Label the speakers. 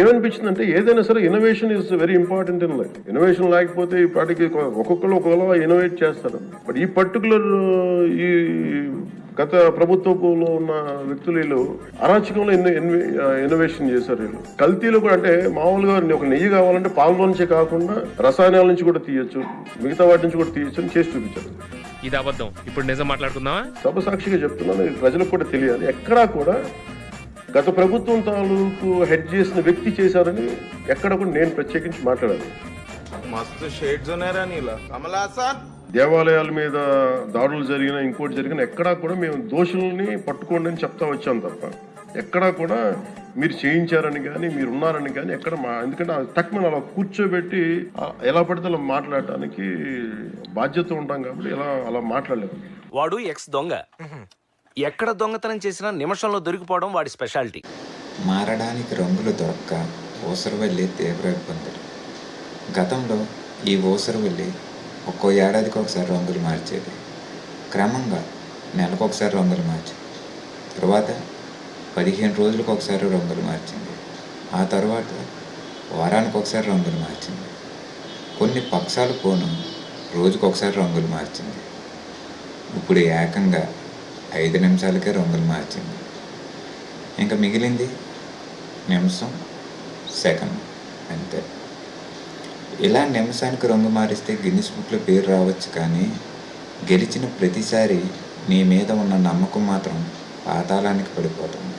Speaker 1: ఏమనిపించిందంటే ఏదైనా సరే innovation is very important in life. Innovation లేకపోతే ఈ పాటికి ఒక్కొక్కరు ఒక్కొక్కలా ఇన్నోవేట్ చేస్తారు. బట్ ఈ పర్టికులర్ ఈ గత ప్రభుత్వంలో ఉన్న వ్యక్తులు వీళ్ళు అరాచకంలో ఇన్నోవేషన్ చేశారు. వీళ్ళు కల్తీలు కూడా అంటే మామూలుగా ఒక నెయ్యి కావాలంటే పాలలో నుంచే కాకుండా రసాయనాల నుంచి కూడా తీయొచ్చు, మిగతా వాటి నుంచి కూడా తీయొచ్చు అని చేసి చూపించారు.
Speaker 2: ఇది అబద్ధం. ఇప్పుడు నిజం మాట్లాడుకుందామా?
Speaker 1: సభ సాక్షిగా చెప్తున్నాను, ప్రజలకు కూడా తెలియాలి. ఎక్కడా కూడా గత ప్రభుత్వం తాలూకు హెడ్ చేసిన వ్యక్తి చేశారని ఎక్కడ కూడా నేను ప్రత్యేకించి మాట్లాడాను.
Speaker 3: మస్తు షేడ్స్ ఉన్నారా నీలా కమలా సార్.
Speaker 1: దేవాలయాల మీద దాడులు జరిగిన ఇంకోటి జరిగిన ఎక్కడా కూడా మేము దోషుల్ని పట్టుకోండి అని చెప్తా వచ్చాం తప్ప ఎక్కడా కూడా మీరు చేయించారని కానీ మీరు ఉన్నారని కానీ ఎక్కడ ఎందుకంటే తక్కువ అలా కూర్చోబెట్టి ఎలా పడితే అలా మాట్లాడటానికి బాధ్యత ఉంటాం కాబట్టి అలా మాట్లాడలేదు.
Speaker 4: వాడు ఎక్స్ దొంగ, ఎక్కడ దొంగతనం చేసినా నిమిషంలో దొరికిపోవడం వాడి స్పెషాలిటీ.
Speaker 5: మారడానికి రంగులు దొరక్క ఊసరవెల్లి తీవ్ర ఇబ్బందులు. గతంలో ఈ ఊసరవెల్లి ఒక్కో ఏడాదికి ఒకసారి రంగులు మార్చేది. క్రమంగా నెలకొకసారి రంగులు మార్చింది. తర్వాత 15 రోజులకు ఒకసారి రంగులు మార్చింది. ఆ తర్వాత వారానికి ఒకసారి రంగులు మార్చింది. కొన్ని పక్షాలు పోను రోజుకొకసారి రంగులు మార్చింది. ఇప్పుడు ఏకంగా 5 నిమిషాలకే రంగులు మార్చింది. ఇంకా మిగిలింది నిమిషం, సెకండ్ అంతే. ఇలా నిమిషానికి రంగు మారిస్తే గిన్నిస్ బుక్లో పేరు రావచ్చు, కానీ గెలిచిన ప్రతిసారి నీ మీద ఉన్న నమ్మకం మాత్రం పాతాళానికి పడిపోతుంది.